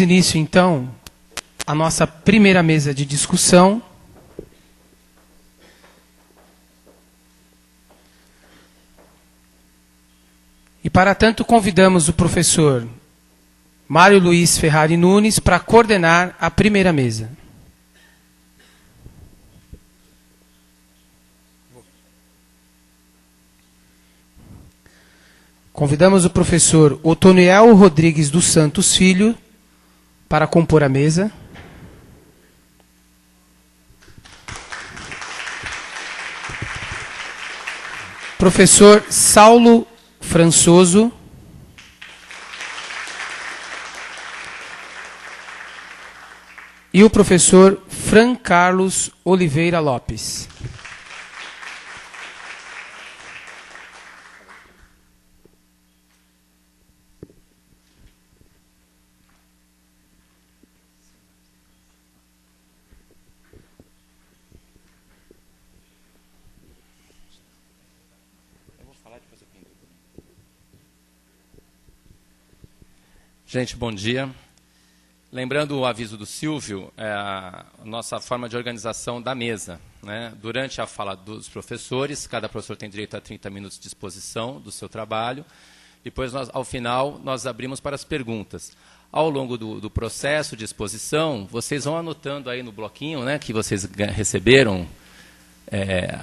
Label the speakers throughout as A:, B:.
A: Início, então, a nossa primeira mesa de discussão. E, para tanto, convidamos o professor Mário Luiz Ferrari Nunes para coordenar a primeira mesa. Convidamos o professor Otoniel Rodrigues dos Santos Filho para compor a mesa. Professor Saulo Françoso. E o professor Fran Carlos Oliveira Lopes.
B: Gente, bom dia. Lembrando o aviso do Silvio, a nossa forma de organização da mesa, né? Durante a fala dos professores, cada professor tem direito a 30 minutos de exposição do seu trabalho. Depois, ao final, nós abrimos para as perguntas. Ao longo do processo de exposição, vocês vão anotando aí no bloquinho, né, que vocês receberam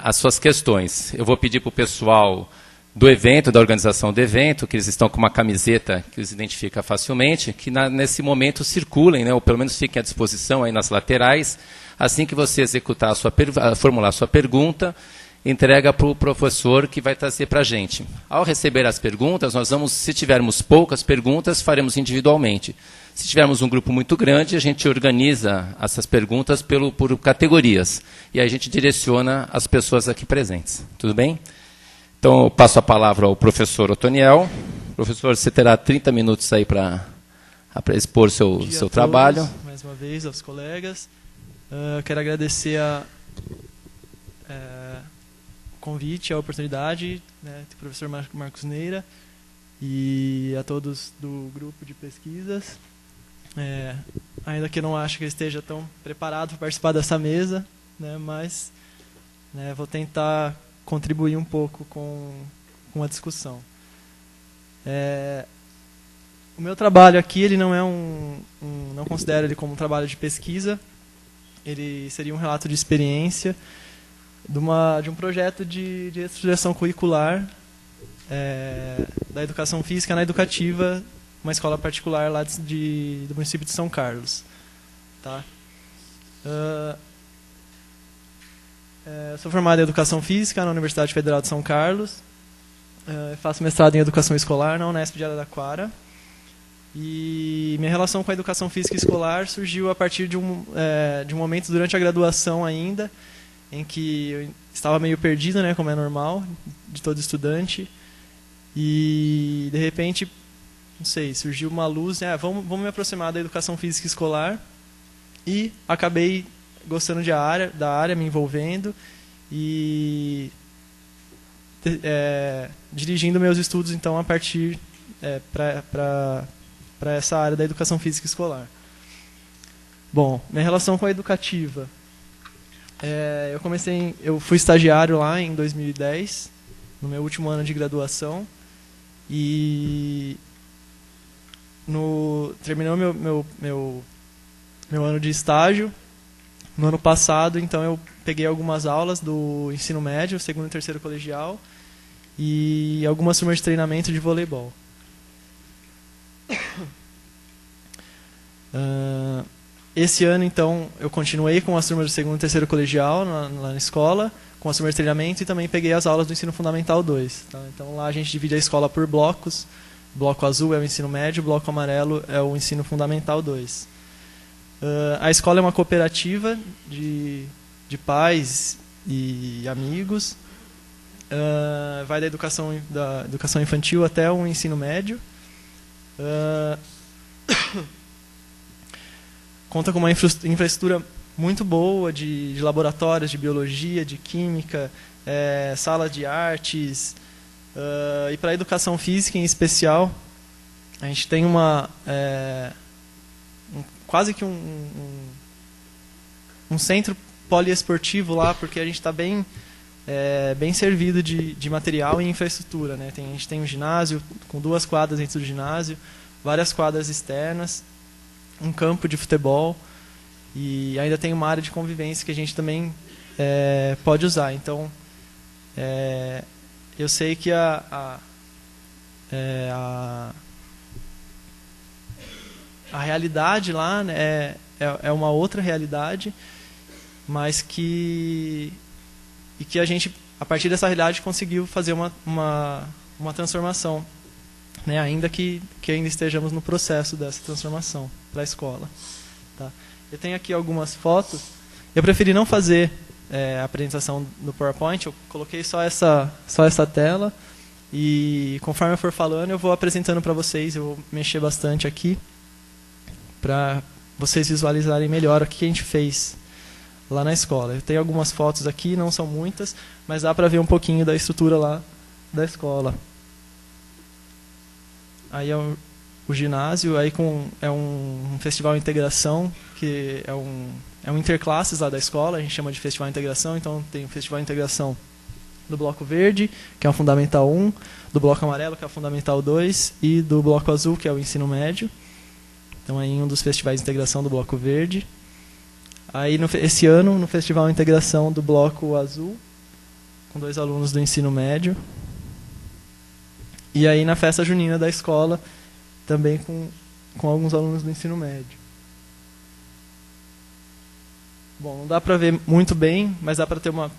B: as suas questões. Eu vou pedir para o pessoal do evento, da organização do evento, que eles estão com uma camiseta que os identifica facilmente, que nesse momento circulem, né, ou pelo menos fiquem à disposição aí nas laterais. Assim que você executar formular a sua pergunta, entrega para o professor que vai trazer para a gente. Ao receber as perguntas, nós vamos, se tivermos poucas perguntas, faremos individualmente. Se tivermos um grupo muito grande, a gente organiza essas perguntas por categorias. E aí a gente direciona as pessoas aqui presentes. Tudo bem? Então, eu passo a palavra ao professor Otoniel. Professor, você terá 30 minutos aí para expor seu trabalho.
C: Mais uma vez, aos colegas. Quero agradecer o convite, a oportunidade, né, do professor Marcos Neira e a todos do grupo de pesquisas. Ainda que eu não acho que eu esteja tão preparado para participar dessa mesa, né, mas vou tentar contribuir um pouco com a discussão. O meu trabalho aqui, ele não é não considero ele como um trabalho de pesquisa. Ele seria um relato de experiência de um projeto de estruturação curricular da educação física na educativa, uma escola particular lá do município de São Carlos. Tá? Sou formado em Educação Física na Universidade Federal de São Carlos. Faço mestrado em Educação Escolar na Unesp de Araraquara. E minha relação com a Educação Física Escolar surgiu a partir de um momento durante a graduação ainda, em que eu estava meio perdido, né, como é normal, de todo estudante. E, de repente, não sei, surgiu uma luz, vamos me aproximar da Educação Física Escolar. E acabei gostando da área, me envolvendo e dirigindo meus estudos, então, a partir para essa área da educação física escolar. Bom, minha relação com a educativa. Eu fui estagiário lá em 2010, no meu último ano de graduação, e terminou meu ano de estágio. No ano passado, então, eu peguei algumas aulas do ensino médio, segundo e terceiro colegial, e algumas turmas de treinamento de voleibol. Esse ano, então, eu continuei com as turmas do segundo e terceiro colegial lá na escola, com as turmas de treinamento, e também peguei as aulas do ensino fundamental 2. Tá? Então, lá a gente divide a escola por blocos. Bloco azul é o ensino médio, bloco amarelo é o ensino fundamental 2. A escola é uma cooperativa de pais e amigos. Vai da educação infantil até o ensino médio. Conta com uma infraestrutura muito boa de laboratórios de biologia, de química, sala de artes. E para a educação física em especial, a gente tem um quase que um centro poliesportivo lá, porque a gente está bem servido de material e infraestrutura, né? A gente tem um ginásio com 2 quadras dentro do ginásio, várias quadras externas, um campo de futebol e ainda tem uma área de convivência que a gente também pode usar. Então, eu sei que a realidade lá, né, é uma outra realidade, mas que a gente, a partir dessa realidade, conseguiu fazer uma transformação, né, ainda que ainda estejamos no processo dessa transformação para a escola. Tá? Eu tenho aqui algumas fotos. Eu preferi não fazer a apresentação no PowerPoint, eu coloquei só essa tela, e conforme eu for falando, eu vou apresentando para vocês, eu vou mexer bastante aqui, para vocês visualizarem melhor o que a gente fez lá na escola. Eu tenho algumas fotos aqui, não são muitas, mas dá para ver um pouquinho da estrutura lá da escola. Aí é o ginásio, aí é um festival de integração, que é um interclasses lá da escola, a gente chama de festival de integração. Então tem o festival de integração do Bloco Verde, que é o Fundamental 1, do Bloco Amarelo, que é o Fundamental 2, e do Bloco Azul, que é o Ensino Médio. Então, aí um dos festivais de integração do Bloco Verde. Aí, esse ano, no Festival de Integração do Bloco Azul, com 2 alunos do Ensino Médio. E aí, na Festa Junina da escola, também com alguns alunos do Ensino Médio. Bom, não dá para ver muito bem, mas dá para ter uma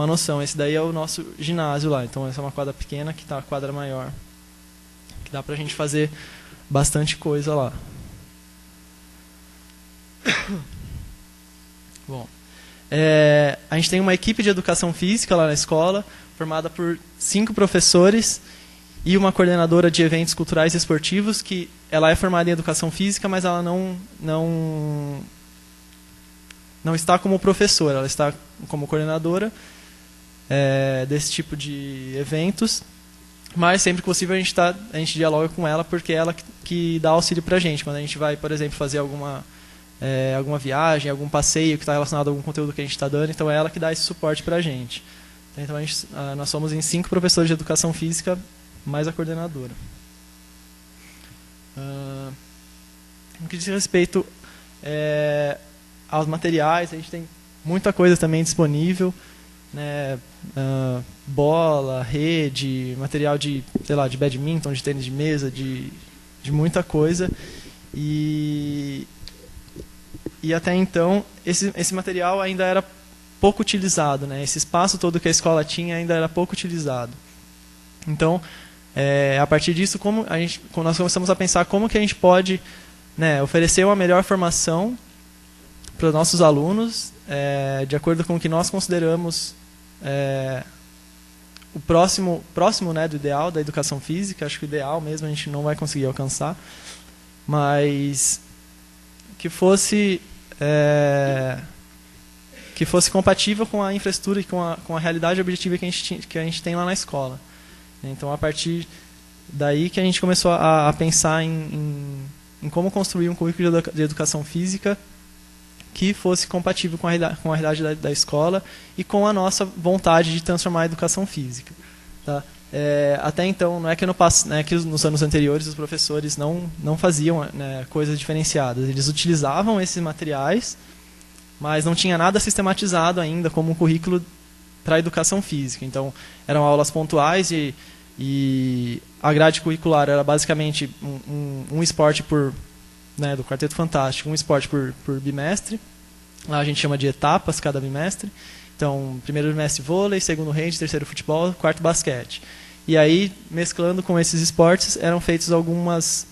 C: noção. Esse daí é o nosso ginásio lá. Então, essa é uma quadra pequena, que está a quadra maior. Que dá para a gente fazer bastante coisa lá. Bom, a gente tem uma equipe de educação física lá na escola, formada por 5 professores e uma coordenadora de eventos culturais e esportivos, que ela é formada em educação física, mas ela não está como professora, ela está como coordenadora desse tipo de eventos. Mas sempre que possível a gente dialoga com ela, porque é ela que dá auxílio para a gente. Quando a gente vai, por exemplo, fazer alguma viagem, algum passeio que está relacionado a algum conteúdo que a gente está dando, então é ela que dá esse suporte para a gente. Então nós somos em 5 professores de educação física, mais a coordenadora. No que diz respeito aos materiais, a gente tem muita coisa também disponível, né? Bola, rede, material de badminton, de tênis de mesa, de muita coisa. E até então, esse material ainda era pouco utilizado, né? Esse espaço todo que a escola tinha ainda era pouco utilizado. Então, a partir disso, nós começamos a pensar como que a gente pode, né, oferecer uma melhor formação para os nossos alunos, de acordo com o que nós consideramos o próximo, né, do ideal da educação física. Acho que o ideal mesmo a gente não vai conseguir alcançar, mas que fosse compatível com a infraestrutura e com a realidade objetiva que a gente tem lá na escola. Então, a partir daí que a gente começou a pensar em como construir um currículo de educação física que fosse compatível com a realidade da escola e com a nossa vontade de transformar a educação física. Tá? Até então, não é que nos anos anteriores os professores não faziam, né, coisas diferenciadas. Eles utilizavam esses materiais, mas não tinha nada sistematizado ainda como um currículo para a educação física. Então, eram aulas pontuais e a grade curricular era basicamente um esporte do Quarteto Fantástico, um esporte por bimestre. Lá a gente chama de etapas cada bimestre. Então, primeiro bimestre vôlei, segundo handebol, terceiro futebol, quarto basquete. E aí, mesclando com esses esportes, eram feitas algumas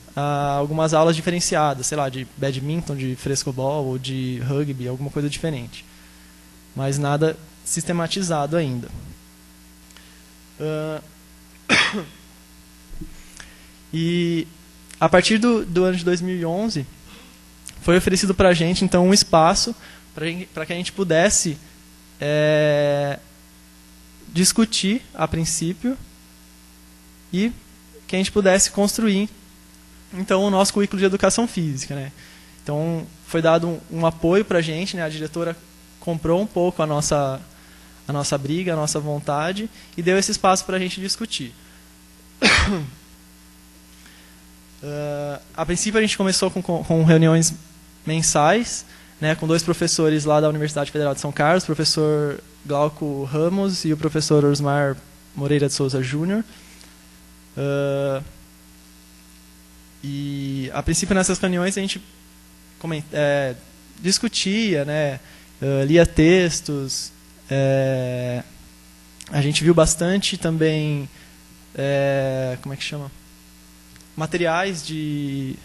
C: aulas diferenciadas, sei lá, de badminton, de frescobol ou de rugby, alguma coisa diferente. Mas nada sistematizado ainda. E a partir do ano de 2011, foi oferecido para a gente, então, um espaço para que a gente pudesse discutir, a princípio, e que a gente pudesse construir, então, o nosso currículo de educação física, né? Então, foi dado um apoio para a gente, né? A diretora comprou um pouco a nossa briga, a nossa vontade, e deu esse espaço para a gente discutir. A princípio, a gente começou com reuniões mensais, né, com 2 professores lá da Universidade Federal de São Carlos, o professor Glauco Ramos e o professor Osmar Moreira de Souza Júnior. E, a princípio, nessas reuniões, a gente discutia, né, lia textos, a gente viu bastante também, como é que chama? Materiais de...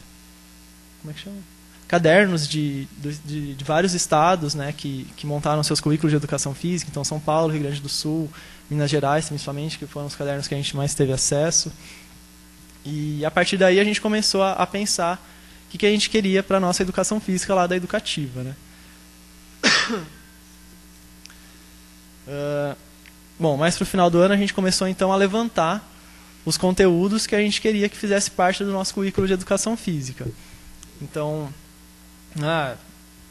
C: Como é que chama? Cadernos de vários estados, né, que montaram seus currículos de educação física. Então, São Paulo, Rio Grande do Sul, Minas Gerais, principalmente, que foram os cadernos que a gente mais teve acesso. E, a partir daí, a gente começou a pensar o que a gente queria para a nossa educação física lá da educativa, né? Bom, mais para o final do ano, a gente começou, então, a levantar os conteúdos que a gente queria que fizesse parte do nosso currículo de educação física. Então,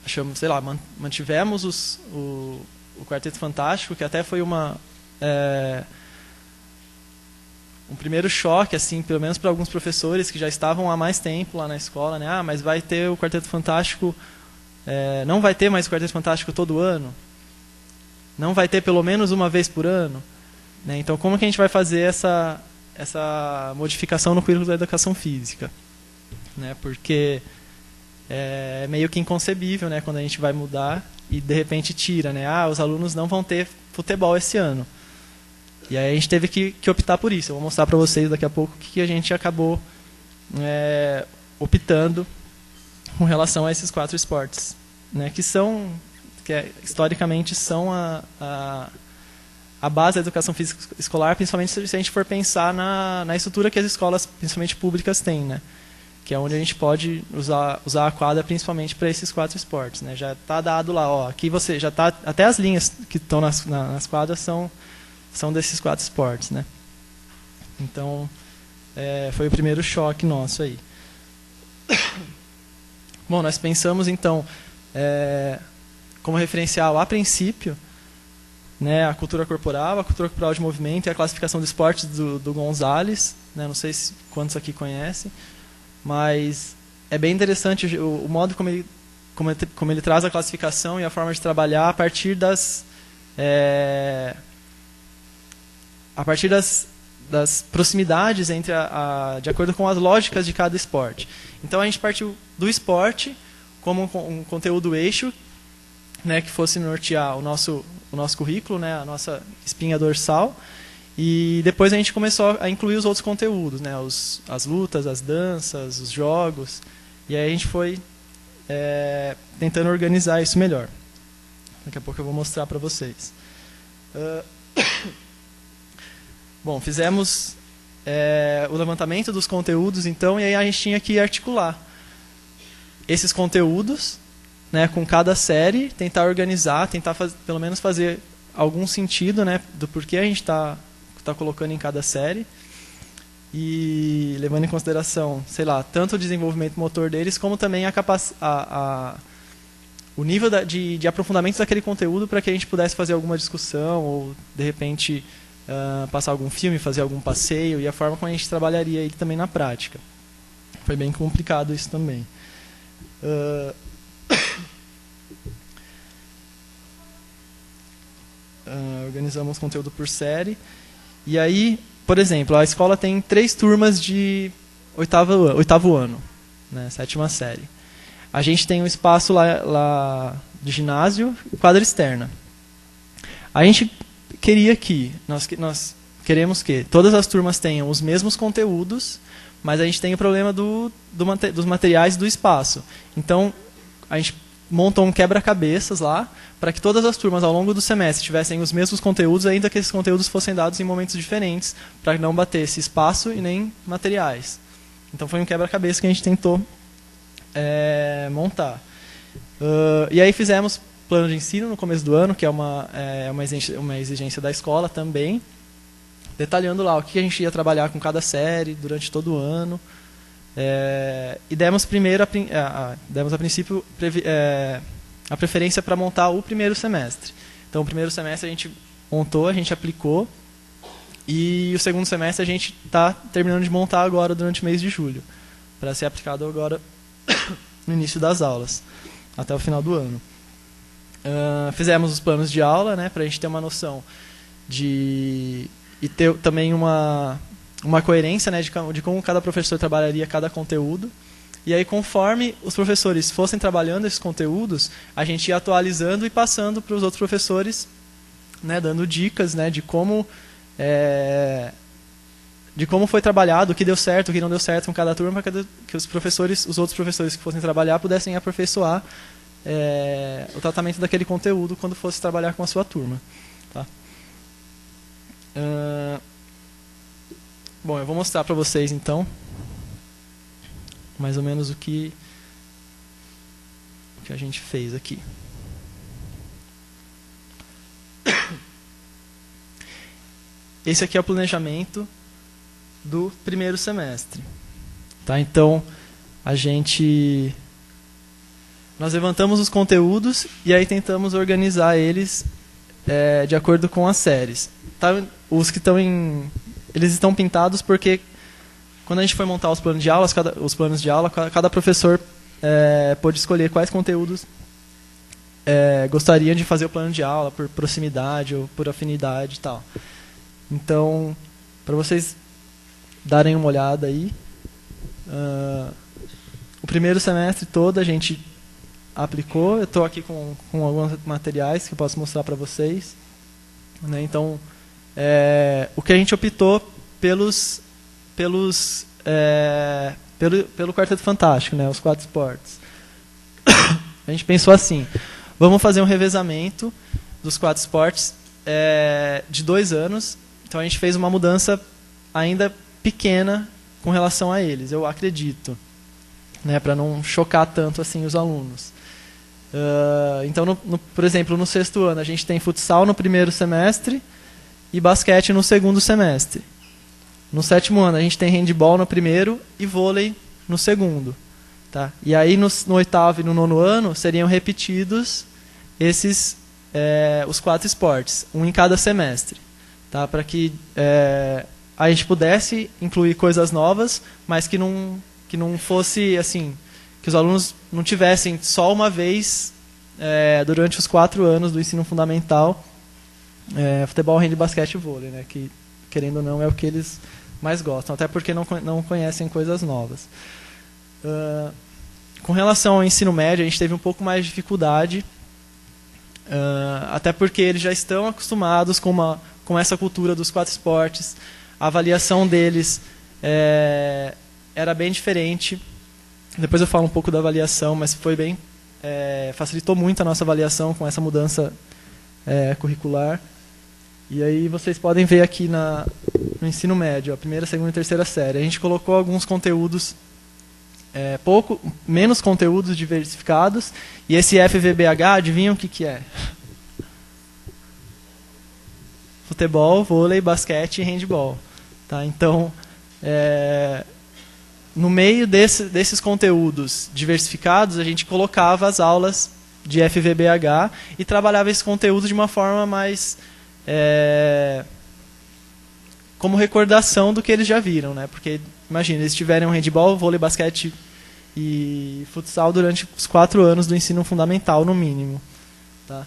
C: achamos, sei lá, mantivemos o Quarteto Fantástico, que até foi um primeiro choque, assim, pelo menos para alguns professores que já estavam há mais tempo lá na escola, né? Mas vai ter o Quarteto Fantástico, não vai ter mais o Quarteto Fantástico todo ano? Não vai ter pelo menos uma vez por ano? Né? Então, como que a gente vai fazer essa modificação no currículo da educação física? Né? Porque é meio que inconcebível, né, quando a gente vai mudar e de repente tira, né? Os alunos não vão ter futebol esse ano. E aí a gente teve que optar por isso. Eu vou mostrar para vocês daqui a pouco o que a gente acabou optando com relação a esses 4 esportes, né, que historicamente são a base da educação física escolar, principalmente se a gente for pensar na estrutura que as escolas, principalmente públicas, têm, né? Que é onde a gente pode usar a quadra principalmente para esses 4 esportes, né? Já está dado lá, ó, aqui você já está, até as linhas que estão nas quadras são desses 4 esportes, né? Então, foi o primeiro choque nosso aí. Bom, nós pensamos então como referencial a princípio, né, a cultura corporal de movimento e a classificação de esportes do Gonzalez, né? Não sei quantos aqui conhecem. Mas é bem interessante o modo como ele traz a classificação e a forma de trabalhar a partir das proximidades de acordo com as lógicas de cada esporte. Então a gente partiu do esporte como um conteúdo eixo, né, que fosse nortear o nosso currículo, né, a nossa espinha dorsal. E depois a gente começou a incluir os outros conteúdos, né? As lutas, as danças, os jogos. E aí a gente foi tentando organizar isso melhor. Daqui a pouco eu vou mostrar para vocês. Bom, fizemos o levantamento dos conteúdos, então, e aí a gente tinha que articular esses conteúdos, né, com cada série, tentar organizar, pelo menos fazer algum sentido, né, do porquê a gente está colocando em cada série, e levando em consideração, sei lá, tanto o desenvolvimento motor deles, como também o nível de aprofundamento daquele conteúdo, para que a gente pudesse fazer alguma discussão, ou de repente passar algum filme, fazer algum passeio, e a forma como a gente trabalharia ele também na prática. Foi bem complicado isso também. Organizamos conteúdo por série. E aí, por exemplo, a escola tem 3 turmas de oitavo ano, né, 7ª série. A gente tem um espaço lá de ginásio e quadra externa. A gente queria nós queremos que todas as turmas tenham os mesmos conteúdos, mas a gente tem o problema dos materiais do espaço. Então, a gente montou um quebra-cabeças lá, para que todas as turmas ao longo do semestre tivessem os mesmos conteúdos, ainda que esses conteúdos fossem dados em momentos diferentes, para não bater esse espaço e nem materiais. Então foi um quebra-cabeça que a gente tentou montar. E aí fizemos plano de ensino no começo do ano, que é uma exigência da escola também, detalhando lá o que a gente ia trabalhar com cada série durante todo o ano, E demos primeiro, demos a princípio a preferência para montar o primeiro semestre. Então, o primeiro semestre a gente montou, a gente aplicou, e o segundo semestre a gente está terminando de montar agora durante o mês de julho, para ser aplicado agora no início das aulas, até o final do ano. Fizemos os planos de aula, né, para a gente ter uma noção e ter também uma coerência, né, de como cada professor trabalharia cada conteúdo. E aí, conforme os professores fossem trabalhando esses conteúdos, a gente ia atualizando e passando para os outros professores, né, dando dicas, né, de como foi trabalhado, o que deu certo, o que não deu certo com cada turma, para que os outros professores que fossem trabalhar pudessem aperfeiçoar o tratamento daquele conteúdo quando fosse trabalhar com a sua turma. Tá? Bom, eu vou mostrar para vocês, então, mais ou menos o que a gente fez aqui. Esse aqui é o planejamento do primeiro semestre. Tá? Então, nós levantamos os conteúdos e aí tentamos organizar eles de acordo com as séries. Tá? Os que eles estão pintados porque quando a gente foi montar os planos de aula, cada professor pôde escolher quais conteúdos gostariam de fazer o plano de aula, por proximidade ou por afinidade e tal. Então, para vocês darem uma olhada aí, o primeiro semestre todo a gente aplicou. Eu estou aqui com alguns materiais que eu posso mostrar para vocês. Né? Então, o que a gente optou pelo Quarteto Fantástico, né? Os 4 esportes. A gente pensou assim, vamos fazer um revezamento dos 4 esportes de 2 anos. Então a gente fez uma mudança ainda pequena com relação a eles, eu acredito, né? Para não chocar tanto assim os alunos. Então, por exemplo, no 6º ano a gente tem futsal no primeiro semestre e basquete no segundo semestre. No 7º ano a gente tem handball no primeiro e vôlei no segundo. Tá? E aí no 8º e no 9º ano seriam repetidos os 4 esportes, um em cada semestre. Tá? Para que a gente pudesse incluir coisas novas, mas que não fosse assim, que os alunos não tivessem só uma vez durante os 4 anos do ensino fundamental futebol, handball, basquete e vôlei, né? Que, querendo ou não, é o que eles mais gostam, até porque não conhecem coisas novas. Com relação ao ensino médio, a gente teve um pouco mais de dificuldade, até porque eles já estão acostumados com essa cultura dos 4 esportes. A avaliação deles era bem diferente. Depois eu falo um pouco da avaliação, mas facilitou muito a nossa avaliação com essa mudança curricular. E aí vocês podem ver aqui no ensino médio, a primeira, segunda e terceira série. A gente colocou alguns conteúdos, menos conteúdos diversificados. E esse FVBH, adivinham o que é? Futebol, vôlei, basquete e handball. Tá? Então, no meio desses conteúdos diversificados, a gente colocava as aulas de FVBH e trabalhava esse conteúdo de uma forma mais como recordação do que eles já viram, né? Porque, imagina, eles tiverem um handball, vôlei, basquete e futsal durante os 4 anos do ensino fundamental, no mínimo. Tá?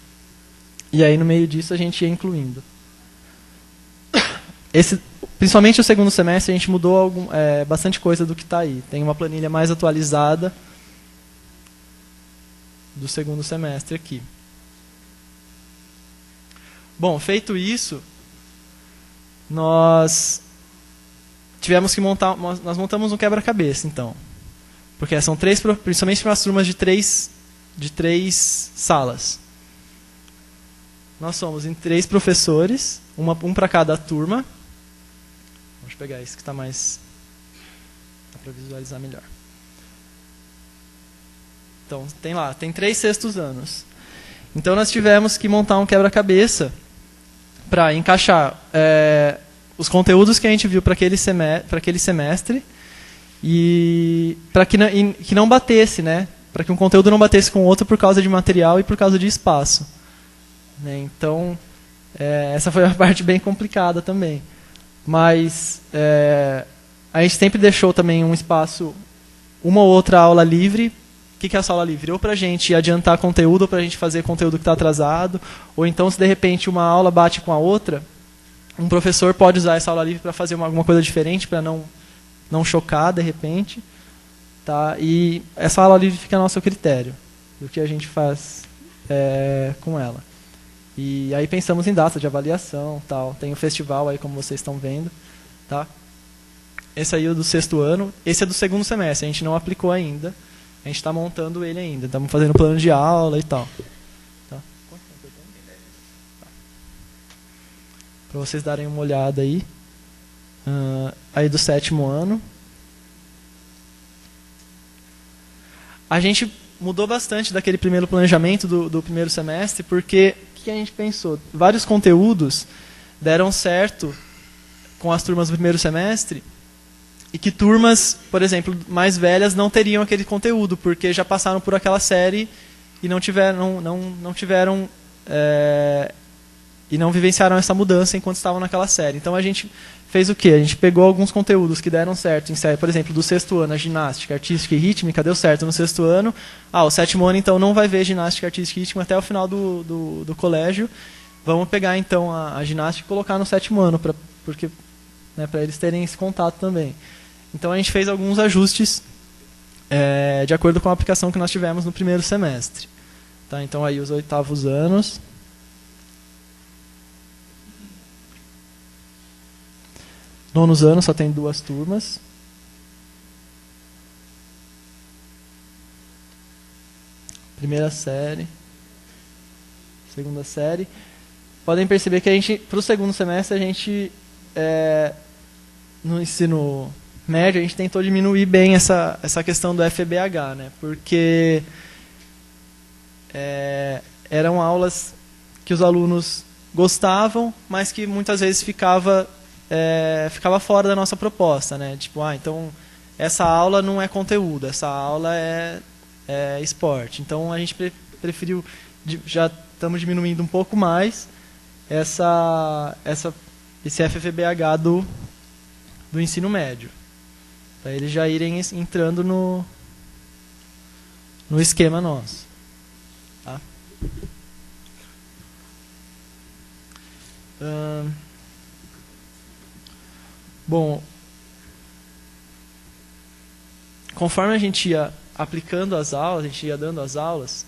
C: E aí, no meio disso, a gente ia incluindo. Principalmente o segundo semestre, a gente mudou bastante coisa do que está aí. Tem uma planilha mais atualizada do segundo semestre aqui. Bom, feito isso, nós tivemos que nós montamos um quebra-cabeça, então. Porque são principalmente para as turmas de três salas. Nós somos em 3 professores, um para cada turma. Vamos pegar esse que está mais... dá para visualizar melhor. Então, tem 3 sextos anos. Então, nós tivemos que montar um quebra-cabeça para encaixar os conteúdos que a gente viu para aquele semestre e para que não batesse, né? Para que um conteúdo não batesse com o outro por causa de material e por causa de espaço, né? Então, essa foi uma parte bem complicada também. Mas a gente sempre deixou também um espaço, uma ou outra aula livre. O que é essa aula livre? Ou para a gente adiantar conteúdo, ou para a gente fazer conteúdo que está atrasado, ou então, se de repente uma aula bate com a outra, um professor pode usar essa aula livre para fazer alguma coisa diferente, para não chocar de repente. Tá? E essa aula livre fica a nosso critério, do que a gente faz com ela. E aí pensamos em data de avaliação, tal. Tem o festival aí, como vocês estão vendo. Tá? Esse aí é o do 6º ano. Esse é do 2º semestre, a gente não aplicou ainda. A gente está montando ele ainda. Estamos fazendo plano de aula e tal. Tá? Para vocês darem uma olhada aí. Aí do 7º ano. A gente mudou bastante daquele primeiro planejamento do primeiro semestre, porque o que a gente pensou? Vários conteúdos deram certo com as turmas do primeiro semestre, e que turmas, por exemplo, mais velhas não teriam aquele conteúdo, porque já passaram por aquela série e não vivenciaram essa mudança enquanto estavam naquela série. Então a gente fez o quê? A gente pegou alguns conteúdos que deram certo em série, por exemplo, do 6º ano, a ginástica, artística e rítmica, deu certo no 6º ano. O 7º ano então não vai ver ginástica, artística e rítmica até o final do colégio. Vamos pegar então a ginástica e colocar no 7º ano, porque, né, para eles terem esse contato também. Então a gente fez alguns ajustes de acordo com a aplicação que nós tivemos no primeiro semestre. Tá? Então aí os 8º anos. Nonos anos só tem 2 turmas. Primeira série. Segunda série. Podem perceber que a gente, para o 2º semestre, a gente, no ensino médio, a gente tentou diminuir bem essa questão do FBH, né? Porque eram aulas que os alunos gostavam, mas que muitas vezes ficava fora da nossa proposta, né? Tipo, então essa aula não é conteúdo, essa aula é esporte. Então a gente preferiu, já estamos diminuindo um pouco mais esse FVBH do ensino médio, para eles já irem entrando no esquema nosso. Tá? Bom, conforme a gente ia aplicando as aulas, a gente ia dando as aulas,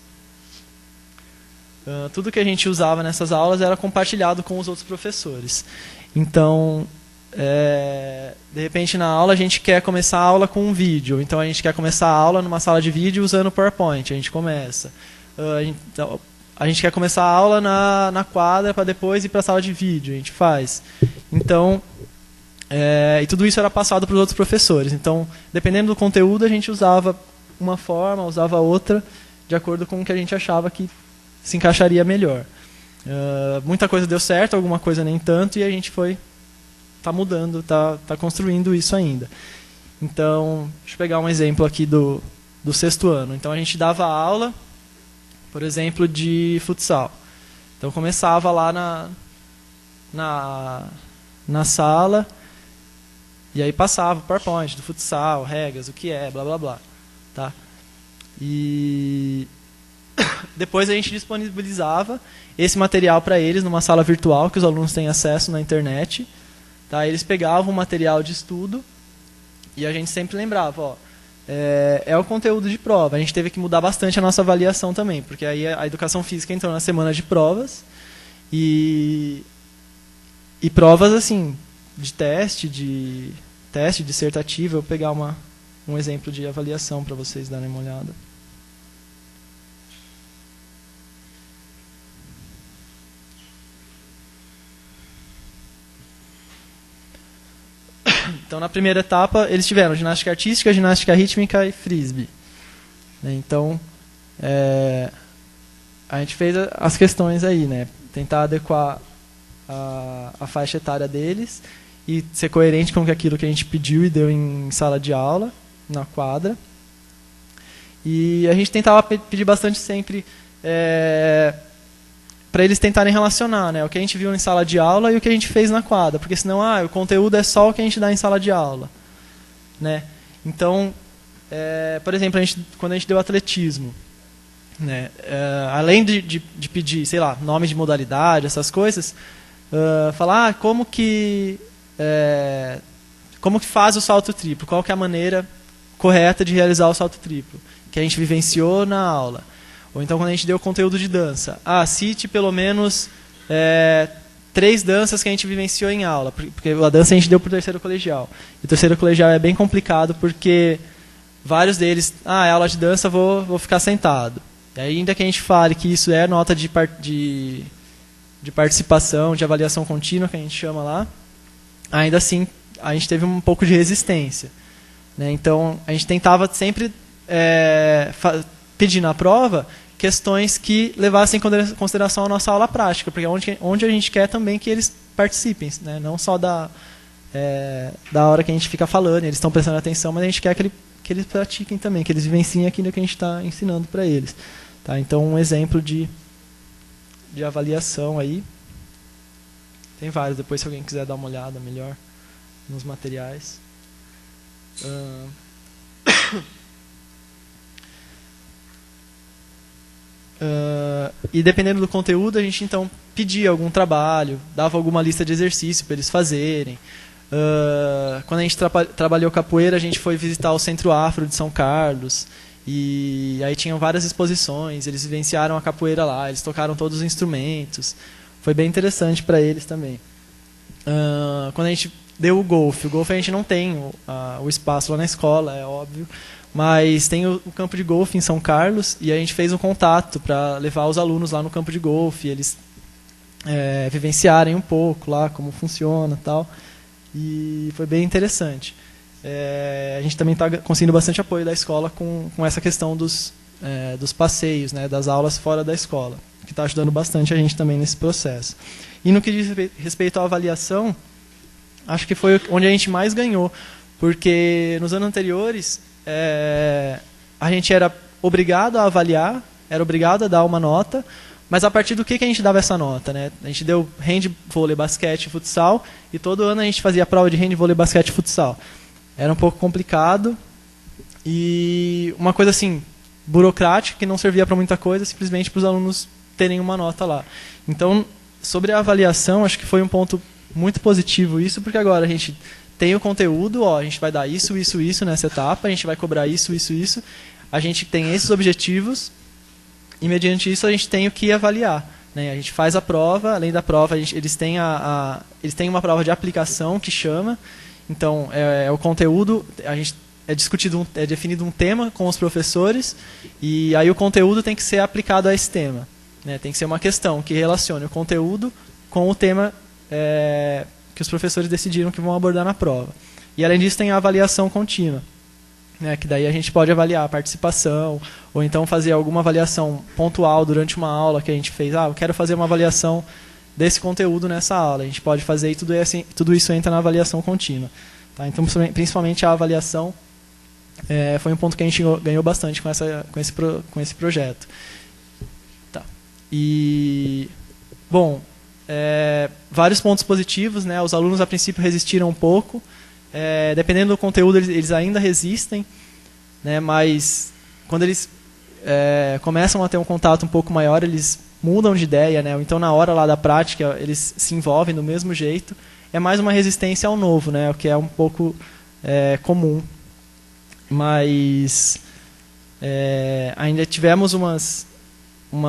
C: tudo que a gente usava nessas aulas era compartilhado com os outros professores. Então, de repente na aula a gente quer começar a aula com um vídeo, então a gente quer começar a aula numa sala de vídeo usando o PowerPoint, a gente começa. A gente quer começar a aula na quadra para depois ir para a sala de vídeo, a gente faz. Então, e tudo isso era passado para os outros professores. Então, dependendo do conteúdo, a gente usava uma forma, usava outra, de acordo com o que a gente achava que se encaixaria melhor. Muita coisa deu certo, alguma coisa nem tanto, e a gente está mudando, está construindo isso ainda. Então, deixa eu pegar um exemplo aqui do 6º ano. Então, a gente dava aula, por exemplo, de futsal. Então, começava lá na sala, e aí passava o PowerPoint do futsal, regras, o que é, blá, blá, blá. Tá? E depois a gente disponibilizava esse material para eles numa sala virtual, que os alunos têm acesso na internet. Tá? Eles pegavam o material de estudo e a gente sempre lembrava, é o conteúdo de prova. A gente teve que mudar bastante a nossa avaliação também, porque aí a educação física entrou na semana de provas e provas assim, de teste dissertativo. Eu vou pegar um exemplo de avaliação para vocês darem uma olhada. Então, na primeira etapa, eles tiveram ginástica artística, ginástica rítmica e frisbee. Então, a gente fez as questões aí, né? Tentar adequar a faixa etária deles e ser coerente com aquilo que a gente pediu e deu em sala de aula. na quadra. E a gente tentava pedir bastante sempre para eles tentarem relacionar, né, o que a gente viu em sala de aula e o que a gente fez na quadra, porque senão o conteúdo é só o que a gente dá em sala de aula, né? Então, por exemplo, quando a gente deu atletismo, né, além de pedir, sei lá, nome de modalidade, essas coisas, falar como que faz o salto triplo, qual que é a maneira correta de realizar o salto triplo, que a gente vivenciou na aula. Ou então quando a gente deu conteúdo de dança. Cite pelo menos 3 danças que a gente vivenciou em aula, porque a dança a gente deu para o terceiro colegial. E o terceiro colegial é bem complicado porque vários deles, é aula de dança, vou ficar sentado. E ainda que a gente fale que isso é nota de participação, de avaliação contínua, que a gente chama lá, ainda assim a gente teve um pouco de resistência, né? Então a gente tentava sempre pedir na prova questões que levassem em consideração a nossa aula prática, porque é onde a gente quer também que eles participem, né? Não só da hora que a gente fica falando, eles estão prestando atenção, mas a gente quer que eles pratiquem também, que eles vivenciem aquilo que a gente está ensinando para eles. Tá? Então, um exemplo de avaliação aí. Tem vários, depois se alguém quiser dar uma olhada melhor nos materiais. E dependendo do conteúdo, a gente então pedia algum trabalho, dava alguma lista de exercício para eles fazerem. Quando a gente trabalhou capoeira, a gente foi visitar o Centro Afro de São Carlos, e aí tinham várias exposições, eles vivenciaram a capoeira lá, eles tocaram todos os instrumentos, foi bem interessante para eles também. Quando a gente deu o golfe a gente não tem o espaço lá na escola, é óbvio, mas tem o campo de golfe em São Carlos, e a gente fez um contato para levar os alunos lá no campo de golfe, eles vivenciarem um pouco lá como funciona e tal, e foi bem interessante. A gente também está conseguindo bastante apoio da escola com essa questão dos passeios, né, das aulas fora da escola, que está ajudando bastante a gente também nesse processo. E no que diz respeito à avaliação, acho que foi onde a gente mais ganhou, porque nos anos anteriores a gente era obrigado a avaliar, era obrigado a dar uma nota, mas a partir do que a gente dava essa nota, né? A gente deu hand, vôlei, basquete, futsal, e todo ano a gente fazia a prova de hand, vôlei, basquete e futsal. Era um pouco complicado e uma coisa assim, burocrática, que não servia para muita coisa, simplesmente para os alunos terem uma nota lá. Então, sobre a avaliação, acho que foi um ponto muito positivo isso, porque agora a gente tem o conteúdo, a gente vai dar isso nessa etapa, a gente vai cobrar isso, a gente tem esses objetivos e mediante isso a gente tem o que avaliar, né? A gente faz a prova, além da prova eles têm uma prova de aplicação que chama, então o conteúdo, a gente é definido um tema com os professores e aí o conteúdo tem que ser aplicado a esse tema, né? Tem que ser uma questão que relacione o conteúdo com o tema que os professores decidiram que vão abordar na prova. E além disso tem a avaliação contínua, né, que daí a gente pode avaliar a participação, ou então fazer alguma avaliação pontual durante uma aula que a gente fez. Eu quero fazer uma avaliação desse conteúdo nessa aula. A gente pode fazer e tudo isso entra na avaliação contínua. Tá? Então, principalmente a avaliação foi um ponto que a gente ganhou bastante com esse projeto. Tá. E, bom, vários pontos positivos, né? Os alunos a princípio resistiram um pouco, dependendo do conteúdo eles ainda resistem, né? Mas quando eles começam a ter um contato um pouco maior, eles mudam de ideia, né? Então na hora lá da prática eles se envolvem do mesmo jeito. É mais uma resistência ao novo, né? O que é um pouco comum, mas ainda tivemos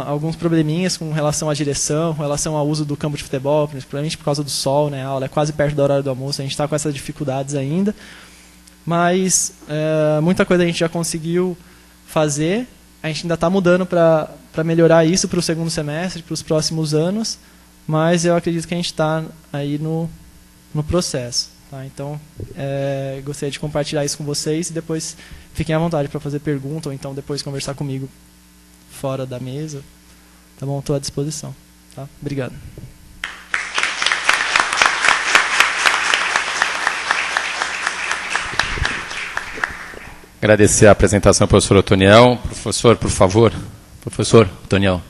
C: alguns probleminhas com relação à direção, com relação ao uso do campo de futebol, principalmente por causa do sol, né? A aula é quase perto da hora do almoço, a gente está com essas dificuldades ainda. Mas muita coisa a gente já conseguiu fazer, a gente ainda está mudando para melhorar isso para o segundo semestre, para os próximos anos, mas eu acredito que a gente está aí no processo. Tá? Então, gostaria de compartilhar isso com vocês e depois fiquem à vontade para fazer pergunta ou então depois conversar comigo fora da mesa, tá bom? Estou à disposição, tá? Obrigado.
B: Agradecer a apresentação do professor Otoniel. Professor, por favor. Professor Otoniel,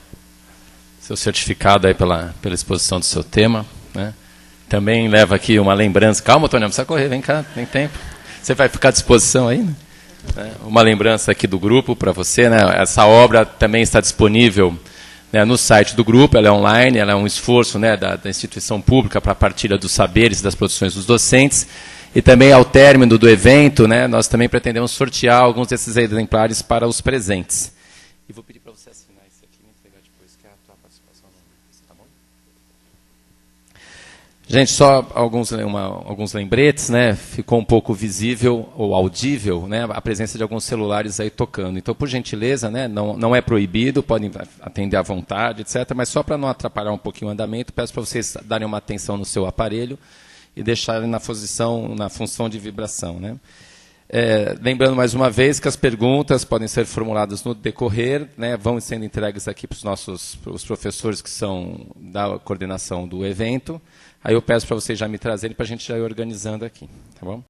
B: seu certificado aí pela exposição do seu tema, né? Também leva aqui uma lembrança. Calma, Otoniel, não precisa correr, vem cá, tem tempo. Você vai ficar à disposição aí, né? Uma lembrança aqui do grupo para você, né? Essa obra também está disponível, né, no site do grupo, ela é online, ela é um esforço, né, da instituição pública para a partilha dos saberes e das produções dos docentes. E também, ao término do evento, né, nós também pretendemos sortear alguns desses exemplares para os presentes. E vou pedir para você assinar isso aqui e me entregar depois, que é a tua participação. Tá bom? Gente, só alguns lembretes, né? Ficou um pouco visível ou audível, né, a presença de alguns celulares aí tocando. Então, por gentileza, né, não é proibido, podem atender à vontade, etc. Mas só para não atrapalhar um pouquinho o andamento, peço para vocês darem uma atenção no seu aparelho e deixarem na função de vibração, né? Lembrando mais uma vez que as perguntas podem ser formuladas no decorrer, né, vão sendo entregues aqui para os professores que são da coordenação do evento. Aí eu peço para vocês já me trazerem para a gente já ir organizando aqui, tá bom?